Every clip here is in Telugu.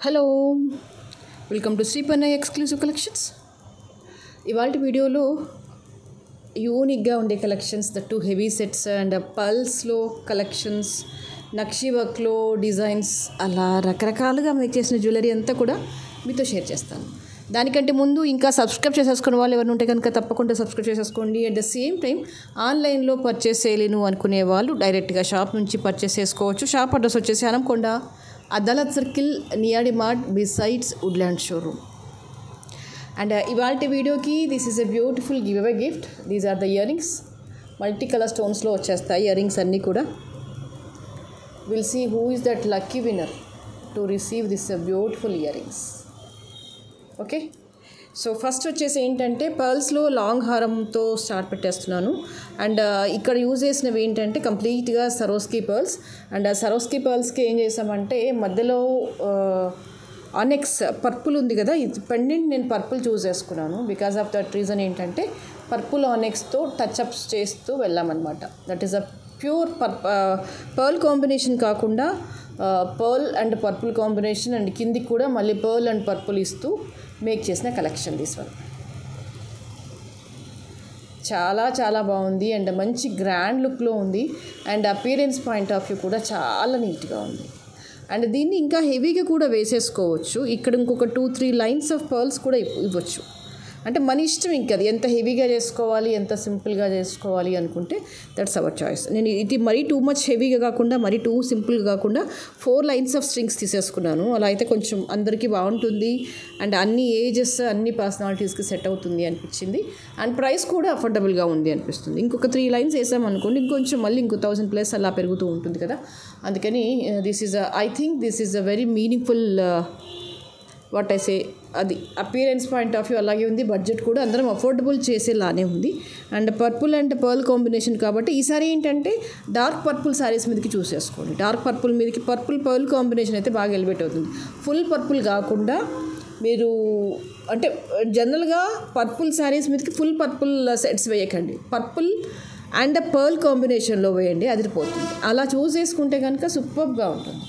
Hello, welcome to Sripanna exclusive collections. ఇవాళ వీడియోలో యూనిక్గా ఉండే collections, the 2 heavy sets and పల్స్లో కలెక్షన్స్, నక్షీ వర్క్లో డిజైన్స్, అలా రకరకాలుగా మేక్ చేసిన జ్యువెలరీ అంతా కూడా మీతో షేర్ చేస్తాను. దానికంటే ముందు ఇంకా సబ్స్క్రైబ్ చేసేసుకునే వాళ్ళు ఎవరు ఉంటే కనుక తప్పకుండా సబ్స్క్రైబ్ చేసేసుకోండి. అట్ ద సేమ్ టైం ఆన్లైన్లో పర్చేస్ చేయలేను అనుకునే వాళ్ళు డైరెక్ట్గా షాప్ నుంచి పర్చేస్ చేసుకోవచ్చు. షాప్ అడ్రస్ వచ్చేసి హనంకొండ, అదాలత్ సర్కిల్, నియాడి mart besides Woodland showroom. And ఇవాళ వీడియోకి this is a beautiful giveaway gift. These are the earrings. Multi colour స్టోన్స్లో వచ్చేస్తాయి ఇయర్ రింగ్స్ అన్నీ కూడా. Will see who is that lucky winner to receive this beautiful earrings. Okay, so first వచ్చేసి ఏంటంటే పర్ల్స్లో లాంగ్ హారంతో స్టార్ట్ పెట్టేస్తున్నాను. అండ్ ఇక్కడ యూజ్ చేసినవి ఏంటంటే కంప్లీట్గా సరోస్కీ పర్ల్స్. అండ్ సరోస్కీ పర్ల్స్కి ఏం చేసామంటే మధ్యలో ఆనెక్స్ పర్పుల్ ఉంది కదా, ఇది పెండెంట్ నేను పర్పుల్ చూస్ చేసుకున్నాను. బికాస్ ఆఫ్ దట్ రీజన్ ఏంటంటే పర్పుల్ ఆనెక్స్తో టచ్అప్స్ చేస్తూ వెళ్ళామన్నమాట. That is a pure pearl combination కాకుండా pearl and purple combination, and కిందికి కూడా మళ్ళీ పర్ల్ అండ్ పర్పుల్ ఇస్తూ మేక్ చేసిన కలెక్షన్ దిస్ వన్. చాలా చాలా బాగుంది అండ్ మంచి గ్రాండ్ లుక్లో ఉంది. And appearance point of view కూడా చాలా నీట్గా ఉంది. అండ్ దీన్ని ఇంకా హెవీగా కూడా వేసేసుకోవచ్చు. ఇక్కడ ఇంకొక 2-3 లైన్స్ ఆఫ్ పర్ల్స్ కూడా ఇవ్వచ్చు. అంటే మన ఇష్టం, ఇంకా అది ఎంత హెవీగా చేసుకోవాలి, ఎంత సింపుల్గా చేసుకోవాలి అనుకుంటే దట్స్ అవర్ చాయిస్. నేను ఇది మరీ టూ మచ్ హెవీగా కాకుండా మరీ టూ సింపుల్గా కాకుండా 4 లైన్స్ ఆఫ్ స్ట్రింగ్స్ తీసేసుకున్నాను. అలా అయితే కొంచెం అందరికీ బాగుంటుంది అండ్ అన్ని ఏజెస్, అన్ని పర్సనాలిటీస్కి సెట్ అవుతుంది అనిపించింది. అండ్ ప్రైస్ కూడా అఫోర్డబుల్గా ఉంది అనిపిస్తుంది. ఇంకొక 3 లైన్స్ వేసామనుకోండి ఇంకొంచెం మళ్ళీ ఇంకో 1000+ అలా పెరుగుతూ ఉంటుంది కదా. అందుకని this is I think this is a very meaningful what I say, అది అపియరెన్స్ పాయింట్ ఆఫ్ వ్యూ అలాగే ఉంది. బడ్జెట్ కూడా అందరం అఫోర్డబుల్ చేసేలానే ఉంది. And purple and pearl combination కాబట్టి ఈసారి ఏంటంటే డార్క్ పర్పుల్ శారీస్ మీదకి చూసేసుకోండి. డార్క్ పర్పుల్ మీదకి పర్పుల్ పర్ల్ కాంబినేషన్ అయితే బాగా ఎలివేట్ అవుతుంది. ఫుల్ పర్పుల్ కాకుండా మీరు అంటే జనరల్గా పర్పుల్ శారీస్ మీదకి ఫుల్ పర్పుల్ సెట్స్ వేయకండి, పర్పుల్ అండ్ పర్ల్ కాంబినేషన్లో వేయండి, అదిరిపోతుంది. అలా చూస్ చేసుకుంటే కనుక సూపర్గా ఉంటుంది.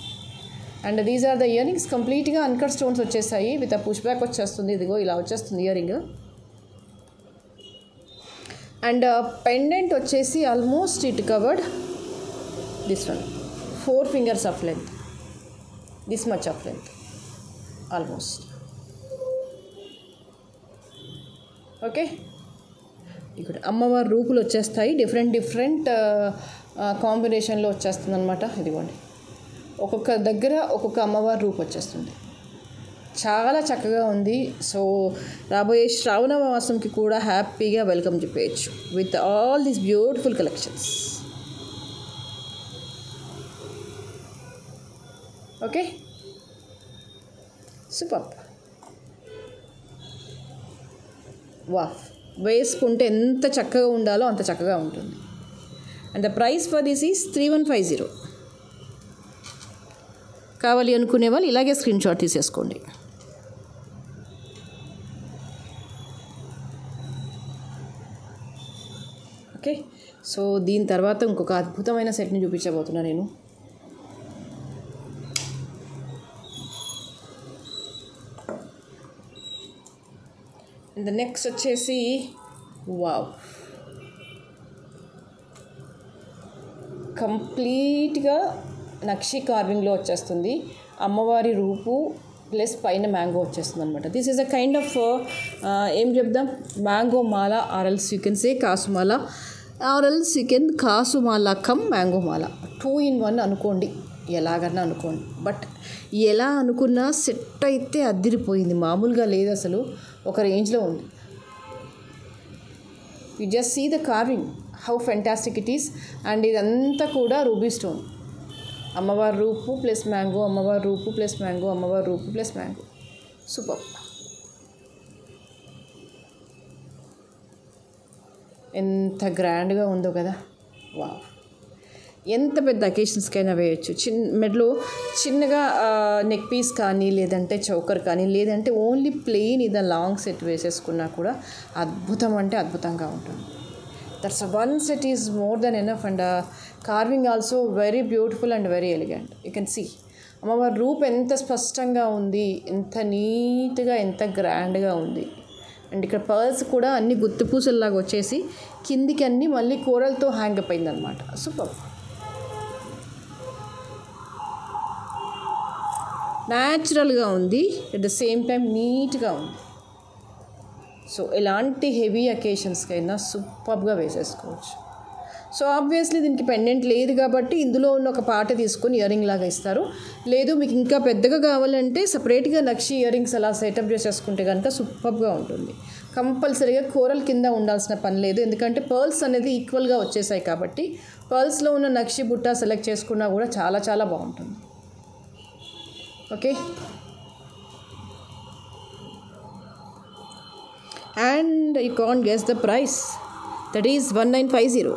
And these are the earrings. కంప్లీట్గా అన్కట్ స్టోన్స్ వచ్చేసాయి విత్ పుష్ బ్యాక్ వచ్చేస్తుంది. ఇదిగో ఇలా వచ్చేస్తుంది ఇయర్ రింగ్. అండ్ పెండెంట్ వచ్చేసి almost it covered this one 4 fingers of length, this much of length almost. Okay, ఇక్కడ అమ్మవారి రూపులు వచ్చేస్తాయి, డిఫరెంట్ కాంబినేషన్లో వచ్చేస్తుంది అనమాట. ఇదిగోండి, ఒక్కొక్క దగ్గర ఒక్కొక్క అమ్మవారి రూపు వచ్చేస్తుంది. చాలా చక్కగా ఉంది. సో రాబోయే శ్రావణ మాసంకి కూడా హ్యాపీగా వెల్కమ్ చెప్పేయచ్చు with all these beautiful collections. Okay, super. వా, వేసుకుంటే ఎంత చక్కగా ఉండాలో అంత చక్కగా ఉంటుంది. And the price for this is 3150. కావాలి అనుకునే వాళ్ళు ఇలాగే స్క్రీన్ షాట్ తీసేసుకోండి. ఓకే, సో దీని తర్వాత ఇంకొక అద్భుతమైన సెట్ని చూపించబోతున్నా నేను. ద నెక్స్ట్ వచ్చేసి వావ్, కంప్లీట్గా నక్షీ కార్వింగ్లో వచ్చేస్తుంది. అమ్మవారి రూపు ప్లస్ పైన మ్యాంగో వచ్చేస్తుంది అనమాట. This is a kind of ఏం చెప్దాం, మ్యాంగో మాల ఆర్ఎల్స్ యూ కెన్ సే కాసుమాల, ఆర్ఎల్స్ యూ కెన్ కాసుమాల కమ్ మ్యాంగో మాల, 2 in 1 అనుకోండి, ఎలాగన్నా అనుకోండి. బట్ ఎలా అనుకున్నా సెట్ అయితే అదిరిపోయింది, మామూలుగా లేదు అసలు, ఒక రేంజ్లో ఉంది. You just see the carving, how fantastic it is. And ఇదంతా కూడా రూబీ స్టోన్, అమ్మవారి రూపు ప్లస్ మ్యాంగో, అమ్మవారి రూపు ప్లస్ మ్యాంగో, అమ్మవారి రూపు ప్లస్ మ్యాంగో. సూపర్. ఎంత గ్రాండ్గా ఉందో కదా. వా, ఎంత పెద్ద అకేషన్స్కైనా వేయచ్చు. మెడలో చిన్నగా నెక్ పీస్ కానీ, లేదంటే చౌకర్ కానీ, లేదంటే ఓన్లీ ప్లెయిన్ ఇదా లాంగ్ సెట్ వేసేసుకున్నా కూడా అద్భుతం అంటే అద్భుతంగా ఉంటుంది. That's one set is more than enough, and carving also very beautiful and very elegant. You can see అమ్మవారి రూప్ ఎంత స్పష్టంగా ఉంది, ఎంత నీట్గా, ఎంత గ్రాండ్గా ఉంది. అండ్ ఇక్కడ పర్ల్స్ కూడా అన్ని గుత్తి పూసల్లాగా వచ్చేసి కిందికి అన్నీ మళ్ళీ కూరలతో హ్యాంగ్ అప్ అయిందనమాట. సూపర్. న్యాచురల్గా ఉంది, అట్ ద సేమ్ టైం నీట్గా ఉంది. సో ఎలాంటి హెవీ అకేషన్స్కైనా సూపర్గా వేసేసుకోవచ్చు. సో ఆబ్వియస్లీ దీనికి పెండెంట్ లేదు కాబట్టి ఇందులో ఉన్న ఒక పాట తీసుకొని ఇయర్ రింగ్ లాగా ఇస్తారు. లేదు మీకు ఇంకా పెద్దగా కావాలంటే సపరేట్గా నక్షి ఇయర్ రింగ్స్ అలా సెటప్ చేసేసుకుంటే కనుక సూపర్గా ఉంటుంది. కంపల్సరీగా కూరల కింద ఉండాల్సిన పని లేదు, ఎందుకంటే పర్ల్స్ అనేది ఈక్వల్గా వచ్చేసాయి కాబట్టి పర్ల్స్లో ఉన్న నక్షి బుట్ట సెలెక్ట్ చేసుకున్నా కూడా చాలా చాలా బాగుంటుంది. Okay. And you can't guess the price, that is 1950.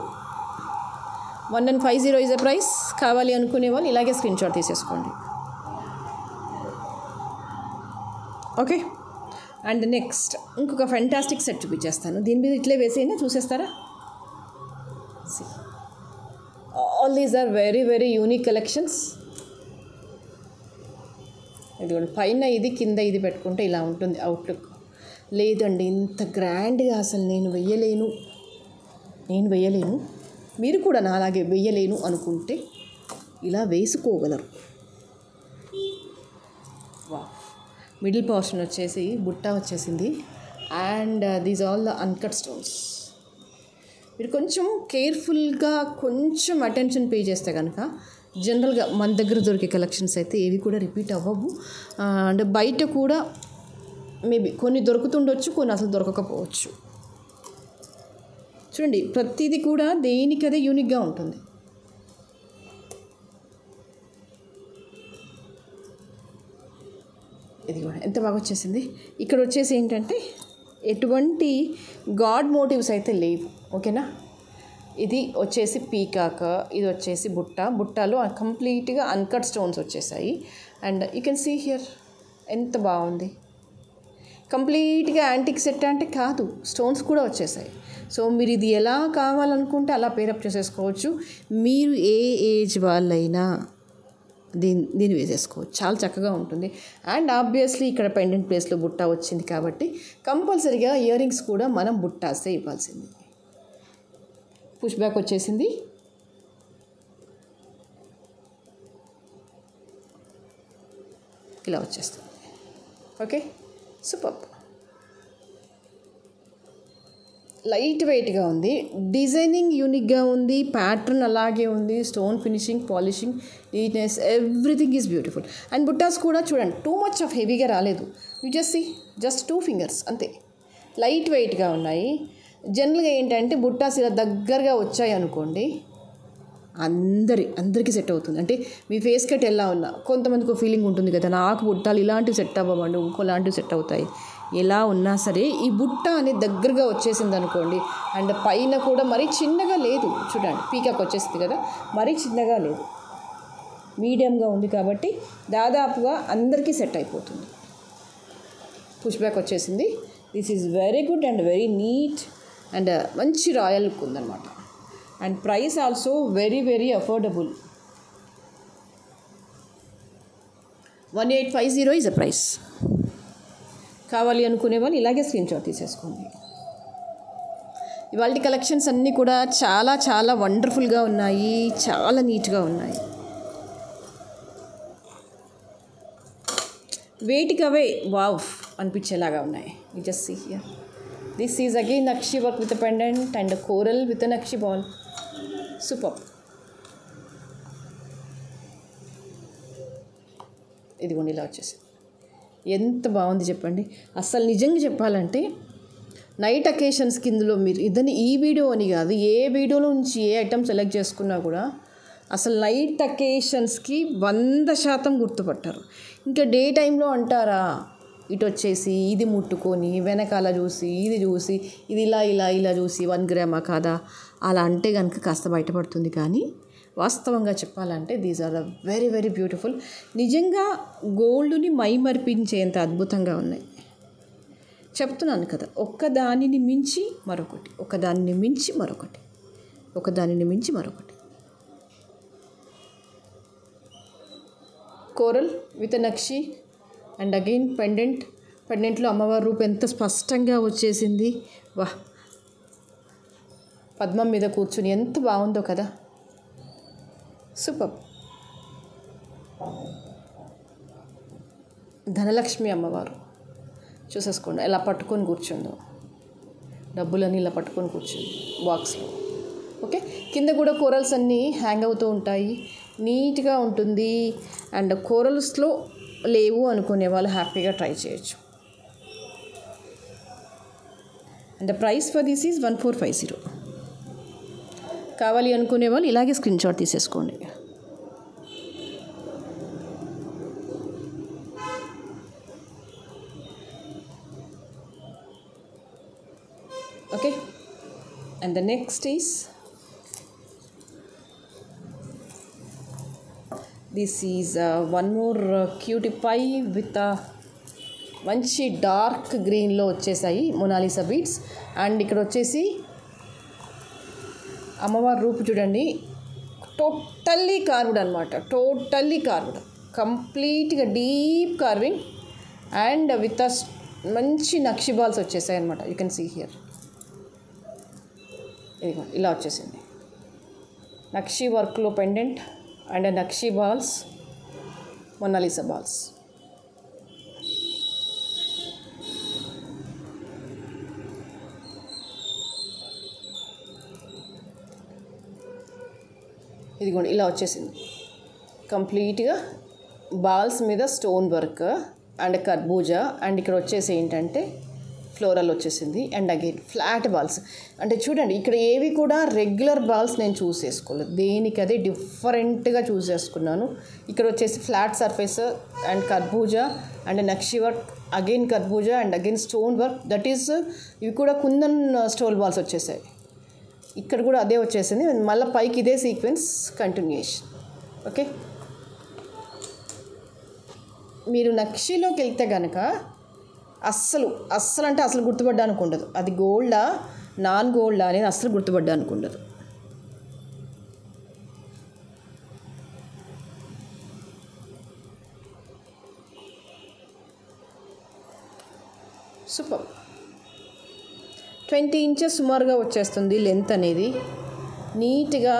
1950 is the price. కావాలి అనుకునే వాళ్ళు ఇలాగే స్క్రీన్ షాట్ తీసేసుకోండి. ఓకే. అండ్ నెక్స్ట్ ఇంకొక ఫెంటాస్టిక్ సెట్ చూపించేస్తాను. దీని మీద ఇట్లే వేసేయండి, చూసేస్తారా? All these are very very unique collections. ఇదిగోండి, పైన ఇది కింద ఇది పెట్టుకుంటే ఇలా ఉంటుంది అవుట్లుక్. లేదండి ఇంత గ్రాండ్గా అసలు నేను వెయ్యలేను, మీరు కూడా నాలాగే వెయ్యలేను అనుకుంటే ఇలా వేసుకోగలరు. వా, మిడిల్ పోర్షన్ వచ్చేసి బుట్ట వచ్చేసింది. And these all the uncut stones. మీరు కొంచెం కేర్ఫుల్గా కొంచెం అటెన్షన్ పే చేస్తే కనుక జనరల్గా మన దగ్గర దొరికే కలెక్షన్స్ అయితే ఏవి కూడా రిపీట్ అవ్వవు. అండ్ బయట కూడా మేబీ కొన్ని దొరుకుతుండొచ్చు, కొన్ని అసలు దొరకకపోవచ్చు. చూడండి, ప్రతిదీ కూడా దేనికదే యూనిక్గా ఉంటుంది. ఇది కూడా ఎంత బాగా వచ్చేసింది. ఇక్కడ వచ్చేసి ఏంటంటే ఎటువంటి గాడ్ మోటివ్స్ అయితే లేవు. ఓకేనా. ఇది వచ్చేసి పీకాక్, ఇది వచ్చేసి బుట్టలో కంప్లీట్గా అన్కట్ స్టోన్స్ వచ్చేసాయి. And you can see here ఎంత బాగుంది. కంప్లీట్గా యాంటిక్ సెట్ అంటే కాదు, స్టోన్స్ కూడా వచ్చేసాయి. సో మీరు ఇది ఎలా కావాలనుకుంటే అలా పేరప్ చేసేసుకోవచ్చు. మీరు ఏ ఏజ్ వాళ్ళైనా దీన్ని వేసేసుకోవచ్చు, చాలా చక్కగా ఉంటుంది. అండ్ ఆబ్వియస్లీ ఇక్కడ పెండెంట్ ప్లేస్లో బుట్ట వచ్చింది కాబట్టి కంపల్సరీగా ఇయర్ రింగ్స్ కూడా మనం బుట్టాసే ఇవ్వాల్సింది. పుష్ బ్యాక్ వచ్చేసింది. ఇలా వచ్చేస్తుంది. Okay, super. లైట్ వెయిట్గా ఉంది, డిజైనింగ్ యూనిక్గా ఉంది, ప్యాటర్న్ అలాగే ఉంది, stone finishing, polishing, neatness, everything is beautiful. And బుట్టాస్ కూడా చూడండి, టూ మచ్ ఆఫ్ హెవీగా రాలేదు. యూ జస్ట్ 2 fingers అంతే, లైట్ వెయిట్గా ఉన్నాయి. జనరల్గా ఏంటంటే బుట్టాస్ ఇలా దగ్గరగా వచ్చాయి అనుకోండి అందరికీ సెట్ అవుతుంది. అంటే మీ ఫేస్ కట్ ఎలా ఉన్నా కొంతమందికి ఒక ఫీలింగ్ ఉంటుంది కదా, నాకు బుట్టాలు ఇలాంటివి సెట్ అవ్వమండి, ఇంకోలాంటివి సెట్ అవుతాయి. ఎలా ఉన్నా సరే ఈ బుట్ట అనేది దగ్గరగా వచ్చేసింది అనుకోండి. అండ్ పైన కూడా మరీ చిన్నగా లేదు, చూడండి పీకాక్ వచ్చేసింది కదా, మరీ చిన్నగా లేదు, మీడియంగా ఉంది కాబట్టి దాదాపుగా అందరికీ సెట్ అయిపోతుంది. పుష్ బ్యాక్ వచ్చేసింది. This is very good and very neat and మంచి రాయల్ లుక్ ఉందన్నమాట. And price also very very affordable. 1850 is a price. కావాలి అనుకునే వాళ్ళు ఇలాగే స్క్రీన్ షాట్ తీసేసుకోండి. ఇవాళ కలెక్షన్స్ అన్నీ కూడా చాలా చాలా వండర్ఫుల్గా ఉన్నాయి, చాలా నీట్గా ఉన్నాయి. వెయిట్కి అవే వావ్ అనిపించేలాగా ఉన్నాయి. You just see here, this is again nakshi work with pendant and coral with నక్షి బాల్. సూపర్. ఇదిగోండి ఇలా వచ్చేసి ఎంత బాగుంది చెప్పండి. అసలు నిజంగా చెప్పాలంటే నైట్ అకేషన్స్కి ఇందులో మీరు ఈ వీడియో అని కాదు, ఏ వీడియోలో నుంచి ఏ ఐటమ్ సెలెక్ట్ చేసుకున్నా కూడా అసలు నైట్ అకేషన్స్కి 100% గుర్తుపట్టారు. ఇంకా డే టైంలో అంటారా, ఇటు వచ్చేసి ఇది ముట్టుకొని వెనకాల చూసి ఇది చూసి ఇది ఇలా ఇలా ఇలా చూసి 1 గ్రామా కాదా అలా అంటే కనుక కాస్త బయటపడుతుంది. కానీ వాస్తవంగా చెప్పాలంటే these are very very beautiful. నిజంగా గోల్డ్ని మైమర్పించేంత అద్భుతంగా ఉన్నాయి. చెప్తున్నాను కదా, ఒకదానిని మించి మరొకటి, ఒకదానిని మించి మరొకటి, ఒకదానిని మించి మరొకటి. Coral with nakshi and again పెండెంట్లో అమ్మవారి రూపు ఎంత స్పష్టంగా వచ్చేసింది. వాహ్, పద్మం మీద కూర్చుని ఎంత బాగుందో కదా, సూపర్. ధనలక్ష్మి అమ్మవారు చూసేసుకోండి ఎలా పట్టుకొని కూర్చుందో, డబ్బులన్నీ ఇలా పట్టుకొని కూర్చుంది బాక్స్లో. ఓకే, కింద కూడా కోరల్స్ అన్నీ హ్యాంగ్ అవుతూ ఉంటాయి, నీట్గా ఉంటుంది. అండ్ కోరల్స్లో లేవు అనుకునే వాళ్ళు హ్యాపీగా ట్రై చేయొచ్చు. And the price for this is 1450. కావాలి అనుకునే వాళ్ళు ఇలాగే స్క్రీన్ షాట్ తీసేసుకోండి. Okay, and the next is this is one more cutie pie with మంచి డార్క్ గ్రీన్లో వచ్చేసాయి మొనాలిసా బీడ్స్. అండ్ ఇక్కడ వచ్చేసి అమ్మవారి రూపు చూడండి, టోటల్లీ కార్వ్డ్ అనమాట, టోటల్లీ కార్వ్డ్, కంప్లీట్గా డీప్ కార్వింగ్ అండ్ విత్ మంచి నక్షి బాల్స్ వచ్చేసాయి అనమాట. యూ కెన్ సీ హియర్, ఇదిగో ఇలా వచ్చేసింది నక్షి వర్క్లో pendant and nakshi balls, Mona Lisa balls. ఇదిగోండి ఇలా వచ్చేసింది కంప్లీట్గా బాల్స్ మీద స్టోన్ వర్క్ అండ్ కర్బూజా. అండ్ ఇక్కడ వచ్చేసి ఏంటంటే ఫ్లోరల్ వచ్చేసింది అండ్ అగైన్ ఫ్లాట్ బాల్స్. అంటే చూడండి ఇక్కడ ఏవి కూడా రెగ్యులర్ బాల్స్ నేను చూస్ చేసుకోలేదు, దేనికి అదే డిఫరెంట్గా చూస్ చేసుకున్నాను. ఇక్కడ వచ్చేసి ఫ్లాట్ సర్ఫేస్ అండ్ కర్బూజా అండ్ నక్షి వర్క్, అగైన్ కర్బూజా and again stone work, that is ఇవి కూడా కుందన్ స్టోన్ బాల్స్ వచ్చేసాయి. ఇక్కడ కూడా అదే వచ్చేసింది, మళ్ళీ పైకి ఇదే సీక్వెన్స్ కంటిన్యూయేషన్. ఓకే, మీరు నక్షిలోకి వెళ్తే కనుక అస్సలు అంటే అసలు గుర్తుపడ్డానికి ఉండదు, అది గోల్డా నాన్ గోల్డా అనేది అస్సలు గుర్తుపడ్డానికి ఉండదు. సూపర్. 20 inches సుమారుగా వచ్చేస్తుంది లెంత్ అనేది, నీట్గా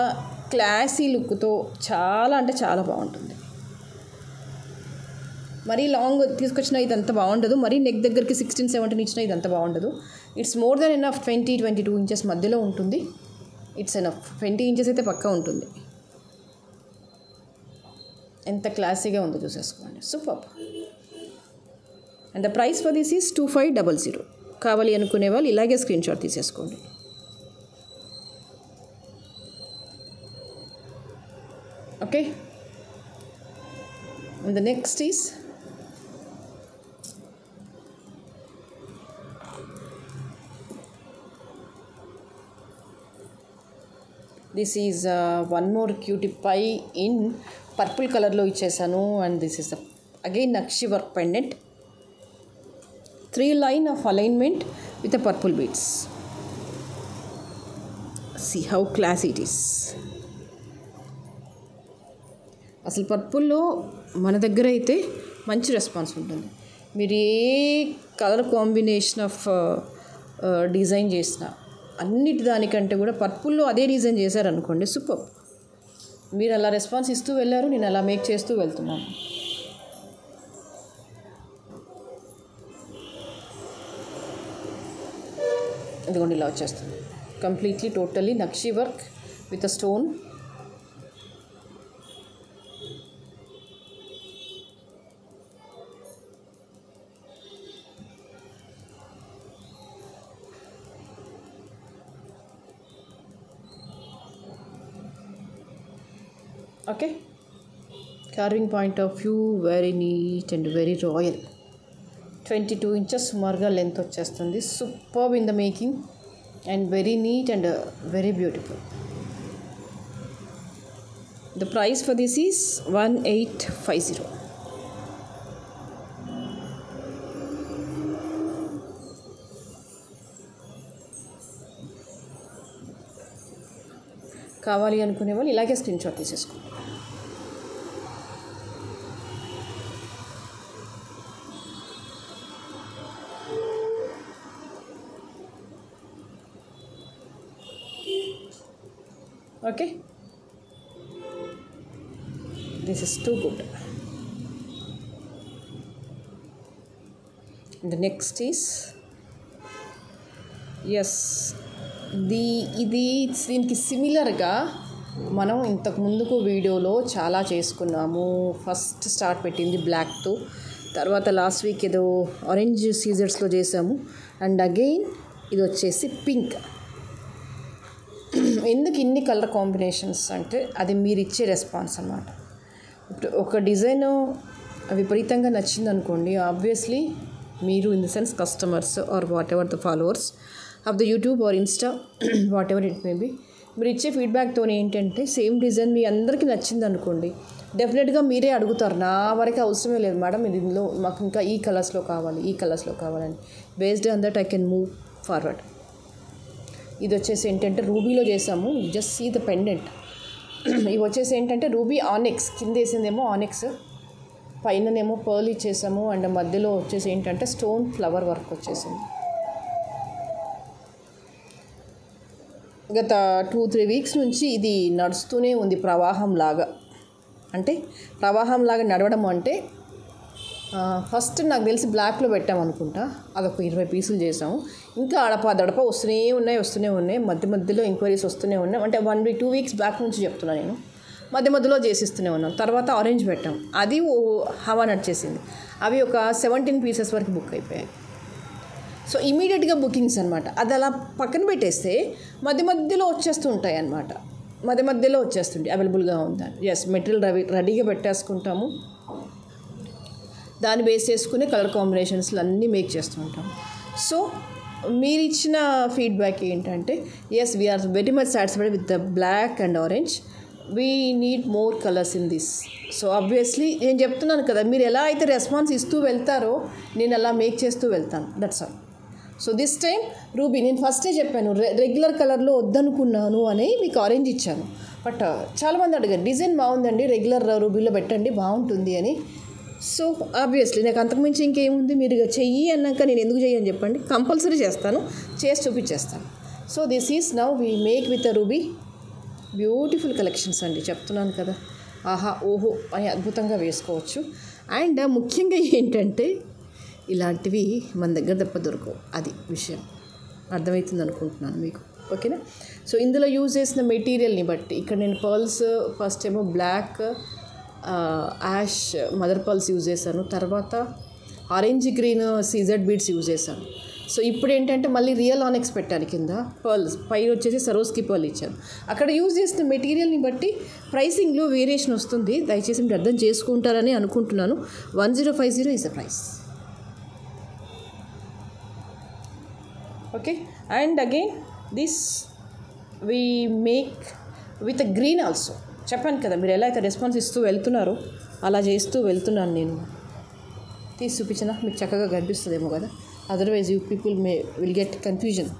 క్లాసీ లుక్తో చాలా అంటే చాలా బాగుంటుంది. మరీ లాంగ్ తీసుకొచ్చినా ఇదంతా బాగుండదు, మరీ నెక్ దగ్గరికి 16-17 ఇచ్చినా ఇదంతా బాగుండదు. It's more than enough, 20-22 inches మధ్యలో ఉంటుంది. ఇట్స్ ఎనఫ్, 20 inches అయితే పక్కా ఉంటుంది. ఎంత క్లాసీగా ఉందో చూసేసుకోండి, super. And the price for this is 2500. కావాలి అనుకునే వాళ్ళు ఇలాగే స్క్రీన్ షాట్ తీసేసుకోండి. Okay, and the next is this is one more cutie pie in purple కలర్లో ఇచ్చేసాను. And this is again nakshi work pendant, 3 line of alignment with the purple beads. See how classy it is. అసలు పర్పుల్లో మన దగ్గర అయితే మంచి రెస్పాన్స్ ఉంటుంది. మీరు ఏ కలర్ కాంబినేషన్ ఆఫ్ డిజైన్ చేసినా అన్నిటి దానికంటే కూడా పర్పుల్లో అదే డిజైన్ చేశారనుకోండి, సూపర్. మీరు అలా రెస్పాన్స్ ఇస్తూ వెళ్ళారు, నేను అలా మేక్ చేస్తూ వెళ్తున్నాను. ఇదిగోండి ఇలా వచ్చేస్తుంది completely totally nakshi work with a stone. Okay, carving point of view very neat and very royal. 22 inches సుమారుగా లెంత్ వచ్చేస్తుంది. Superb in the making and very neat and very beautiful. The price for this is 1850. కావాలి అనుకునే వాళ్ళు ఇలాగే స్క్రీన్ షాట్ తీసేసుకోండి. Okay, this is too good. The next is, yes, ఇది దీనికి సిమిలర్గా మనం ఇంతకు ముందుకు వీడియోలో చాలా చేసుకున్నాము. ఫస్ట్ స్టార్ట్ పెట్టింది బ్లాక్తో, తర్వాత లాస్ట్ వీక్ ఏదో ఆరెంజ్ సీజర్స్లో చేసాము, అండ్ అగైన్ ఇది వచ్చేసి పింక్. ఎందుకు ఇన్ని కలర్ కాంబినేషన్స్ అంటే అది మీరు ఇచ్చే రెస్పాన్స్ అన్నమాట. ఇప్పుడు ఒక డిజైన్ విపరీతంగా నచ్చింది అనుకోండి, ఆబ్వియస్లీ మీరు in the sense customers or whatever the followers of the YouTube or Insta whatever it may be, మీరు ఇచ్చే ఫీడ్బ్యాక్తో ఏంటంటే సేమ్ డిజైన్ మీ అందరికీ నచ్చింది అనుకోండి, డెఫినెట్గా మీరే అడుగుతారు. నా వరకు అవసరమే లేదు మేడం, ఇది ఇందులో మాకు ఇంకా ఈ కలర్స్లో కావాలి, ఈ కలర్స్లో కావాలని. Based on that I can move forward. ఇది వచ్చేసి ఏంటంటే రూబీలో చేసాము. Just see the pendant. ఇవి వచ్చేసి ఏంటంటే రూబీ ఆనెక్స్, కింద వేసిందేమో ఆనెక్స్, పైననేమో పర్ల్ ఇచ్చేసాము, అండ్ మధ్యలో వచ్చేసి ఏంటంటే స్టోన్ ఫ్లవర్ వర్క్ వచ్చేసింది. గత 2-3 వీక్స్ నుంచి ఇది నడుస్తూనే ఉంది ప్రవాహం లాగా. అంటే ప్రవాహం లాగా నడవడం అంటే ఫస్ట్ నాకు తెలిసి బ్లాక్లో పెట్టామనుకుంటా, అదొక 20 పీసులు చేసాము. ఇంకా అడప దడప వస్తూనే ఉన్నాయి. మధ్యలో ఎంక్వైరీస్ వస్తూనే ఉన్నాయి. అంటే 1 వీక్ 2 వీక్స్ బ్యాక్ నుంచి చెప్తున్నాను నేను. మధ్యలో చేసిస్తూనే ఉన్నాం. తర్వాత ఆరెంజ్ పెట్టాం, అది హవా నడిచేసింది. అవి ఒక 17 పీసెస్ వరకు బుక్ అయిపోయాయి. సో ఇమీడియట్గా బుకింగ్స్ అనమాట. అది అలా పక్కన పెట్టేస్తే మధ్యలో వచ్చేస్తూ ఉంటాయి అన్నమాట. మధ్యలో వచ్చేస్తుంది అవైలబుల్గా ఉందని. ఎస్, మెటీరియల్ రెడీగా పెట్టేసుకుంటాము, దాన్ని బేస్ చేసుకుని కలర్ కాంబినేషన్స్లు అన్నీ మేక్ చేస్తూ ఉంటాం. సో మీరు ఇచ్చిన ఫీడ్బ్యాక్ ఏంటంటే, yes we're very much satisfied with the black and orange, we need more colours in this. So obviously నేను చెప్తున్నాను కదా, మీరు ఎలా అయితే రెస్పాన్స్ ఇస్తూ వెళ్తారో నేను అలా మేక్ చేస్తూ వెళ్తాను. That's all. So this time ruby నేను ఫస్టే చెప్పాను, రెగ్యులర్ కలర్లో వద్దనుకున్నాను అని మీకు ఆరెంజ్ ఇచ్చాను. బట్ చాలామంది అడిగారు డిజైన్ బాగుందండి, రెగ్యులర్ రూబీలో పెట్టండి బాగుంటుంది అని. సో ఆబ్వియస్లీ నాకు అంతకుమించి ఇంకేముంది, మీరు చెయ్యి అన్నాక నేను ఎందుకు చెయ్యని చెప్పండి, కంపల్సరీ చేస్తాను, చేసి చూపించేస్తాను. So this is now we make with a ruby. Beautiful collections అండి, చెప్తున్నాను కదా, ఆహా ఓహో అని అద్భుతంగా వేసుకోవచ్చు. అండ్ ముఖ్యంగా ఏంటంటే ఇలాంటివి మన దగ్గర తప్ప దొరకవు, అది విషయం అర్థమవుతుంది అనుకుంటున్నాను మీకు. ఓకేనా? సో ఇందులో యూజ్ చేసిన మెటీరియల్ని బట్టి ఇక్కడ నేను పర్ల్స్ ఫస్ట్ ఏమో black ash mother pearls use చేశాను, తర్వాత orange green CZ beads use చేశాను. సో ఇప్పుడు ఏంటంటే మళ్ళీ రియల్ ఆనెక్స్ పెట్టాను కింద పర్ల్స్, పైన వచ్చేసి సరోస్కి పర్ల్ ఇచ్చాను. అక్కడ యూజ్ చేసిన మెటీరియల్ని బట్టి ప్రైసింగ్లో వేరియేషన్ వస్తుంది, దయచేసి మీరు అర్థం చేసుకుంటారని అనుకుంటున్నాను. 1050 is the price. Okay, and again this we make with a green also. చెప్పాను కదా, మీరు ఎలా అయితే రెస్పాన్స్ ఇస్తూ వెళ్తున్నారో అలా చేస్తూ వెళ్తున్నాను నేను. తీసి చూపించినా మీకు చక్కగా కనిపిస్తుందేమో కదా, otherwise you people will get confusion.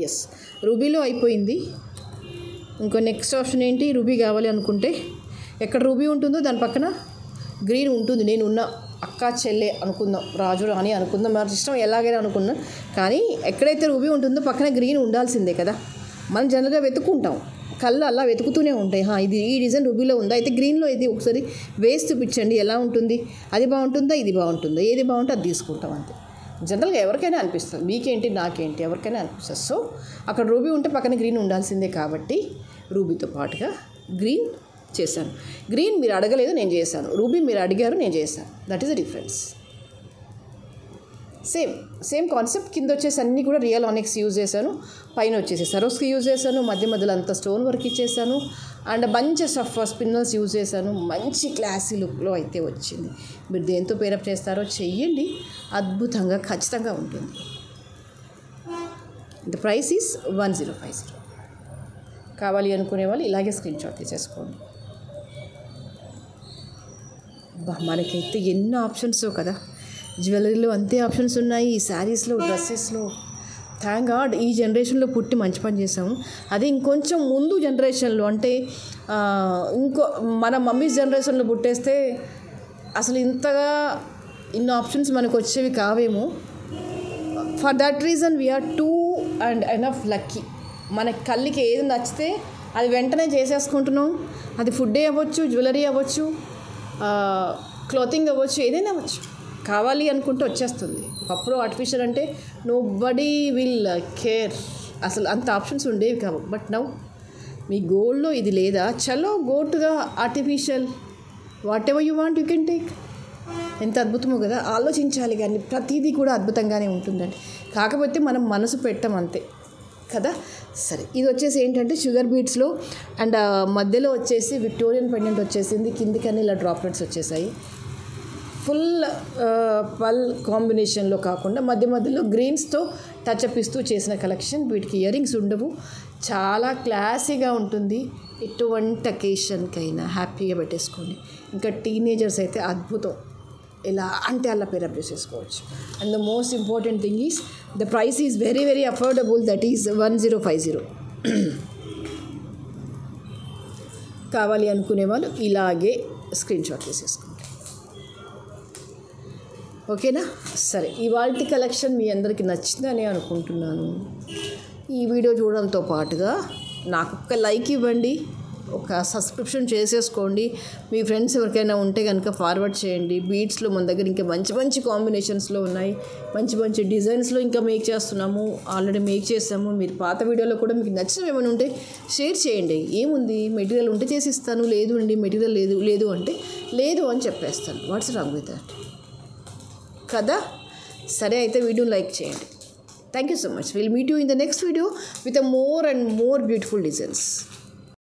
Yes, రూబీలో అయిపోయింది. ఇంకో నెక్స్ట్ ఆప్షన్ ఏంటి, రూబీ కావాలి అనుకుంటే ఎక్కడ రూబీ ఉంటుందో దాని పక్కన గ్రీన్ ఉంటుంది. నేను ఉన్న అక్క చెల్లె అనుకుందాం, రాజు రాణి అనుకుందాం, మన ఇష్టం ఎలాగైనా అనుకున్నాం, కానీ ఎక్కడైతే రూబీ ఉంటుందో పక్కన గ్రీన్ ఉండాల్సిందే కదా. మనం జనరల్గా వెతుక్కుంటాం, కళ్ళు అలా వెతుకుతూనే ఉంటాయి, ఇది ఈ డిజైన్ రూబీలో ఉందా, అయితే గ్రీన్లో ఇది ఒకసారి వేసి చూపించండి ఎలా ఉంటుంది, అది బాగుంటుందా ఇది బాగుంటుందా, ఏది బాగుంటే అది తీసుకుంటాం అంతే. జనరల్గా ఎవరికైనా అనిపిస్తుంది, మీకేంటి నాకేంటి ఎవరికైనా అనిపిస్తుంది. సో అక్కడ రూబీ ఉంటే పక్కన గ్రీన్ ఉండాల్సిందే కాబట్టి రూబీతో పాటుగా గ్రీన్ చేశాను. గ్రీన్ మీరు అడగలేదు, నేను చేశాను. రూబీ మీరు అడిగారు, నేను చేశాను. That is the difference. Same concept. కింద వచ్చేసి అన్నీ కూడా రియల్ ఆనెక్స్ యూజ్ చేశాను, పైన వచ్చేసి సరోస్కి యూజ్ చేశాను, మధ్యలో అంతా స్టోన్ వర్క్ ఇచ్చేసాను, and bunches of spinners use చేశాను. మంచి క్లాసీ లుక్లో అయితే వచ్చింది. మీరు దేంతో పేరప్ చేస్తారో చెయ్యండి, అద్భుతంగా ఖచ్చితంగా ఉంటుంది. The price is 1050. కావాలి అనుకునే వాళ్ళు ఇలాగే స్క్రీన్ షాట్ తీసేసుకోండి. మనకైతే ఎన్నో ఆప్షన్స్ కదా, జ్యువెలరీలో అంతే ఆప్షన్స్ ఉన్నాయి, శారీస్లో డ్రెస్సెస్లో. థ్యాంక్ గాడ్ ఈ జనరేషన్లో పుట్టి మంచి పని చేసాము. అది ఇంకొంచెం ముందు జనరేషన్లో అంటే మన మమ్మీస్ జనరేషన్లో పుట్టేస్తే అసలు ఇంతగా ఇన్ని ఆప్షన్స్ మనకు వచ్చేవి కావేమో. For that reason we are too and enough lucky. మన కళ్ళకి ఏది నచ్చితే అది వెంటనే చేసేసుకుంటున్నాం. అది ఫుడ్డే అవ్వచ్చు, జ్యువెలరీ అవ్వచ్చు, క్లాతింగ్ అవ్వచ్చు, ఏదైనా అవ్వచ్చు. కావాలి అనుకుంటే వచ్చేస్తుంది. అప్పుడు ఆర్టిఫిషియల్ అంటే నో బడీ విల్ కేర్, అసలు అంత ఆప్షన్స్ ఉండేవి కావు. బట్ నౌ మీ గోల్డ్లో ఇది లేదా, చలో go to the artificial, what ever you want you can take. ఎంత అద్భుతమో కదా. ఆలోచించాలి కానీ ప్రతిదీ కూడా అద్భుతంగానే ఉంటుందండి. కాకపోతే మనం మనసు పెట్టం అంతే కదా. సరే, ఇది వచ్చేసి ఏంటంటే షుగర్ బీట్స్లో అండ్ మధ్యలో వచ్చేసి విక్టోరియన్ పెండెంట్ వచ్చేసింది. కిందికన్నీ ఇలా డ్రాప్లెట్స్ వచ్చేసాయి. ఫుల్ పల్ కాంబినేషన్లో కాకుండా మధ్య మధ్యలో గ్రీన్స్తో టచ్అప్ ఇస్తూ చేసిన కలెక్షన్. వీటికి ఇయర్ రింగ్స్ ఉండవు. చాలా క్లాసీగా ఉంటుంది. ఎటువంటి అకేషన్కైనా హ్యాపీగా పెట్టేసుకోండి. ఇంకా టీనేజర్స్ అయితే అద్భుతం, ఎలా అంటే అలా పేరప్ చేసేసుకోవచ్చు. And the most important thing is the price is very very affordable, that is 1050. కావాలి అనుకునే వాళ్ళు ఇలాగే స్క్రీన్ షాట్ తీసేసుకోండి. ఓకేనా. సరే, ఇవాల్టి కలెక్షన్ మీ అందరికీ నచ్చిందని అనుకుంటున్నాను. ఈ వీడియో చూడడంతో పాటుగా నాకు ఒక లైక్ ఇవ్వండి, ఒక సబ్స్క్రిప్షన్ చేసేసుకోండి. మీ ఫ్రెండ్స్ ఎవరికైనా ఉంటే కనుక ఫార్వర్డ్ చేయండి. బీట్స్లో మన దగ్గర ఇంకా మంచి మంచి కాంబినేషన్స్లో ఉన్నాయి, మంచి మంచి డిజైన్స్లో ఇంకా మేక్ చేస్తున్నాము, ఆల్రెడీ మేక్ చేసాము. మీరు పాత వీడియోలో కూడా మీకు నచ్చినవి ఏమైనా ఉంటే షేర్ చేయండి. ఏముంది, మెటీరియల్ ఉంటే చేసిస్తాను, లేదు అండి మెటీరియల్ లేదు అంటే లేదు అని చెప్పేస్తాను. వాట్స్ రాంగ్ విత్ దట్ కదా. సరే, అయితే వీడియోని లైక్ చేయండి. Thank you so much. Will meet you in the next video with a more and more beautiful designs.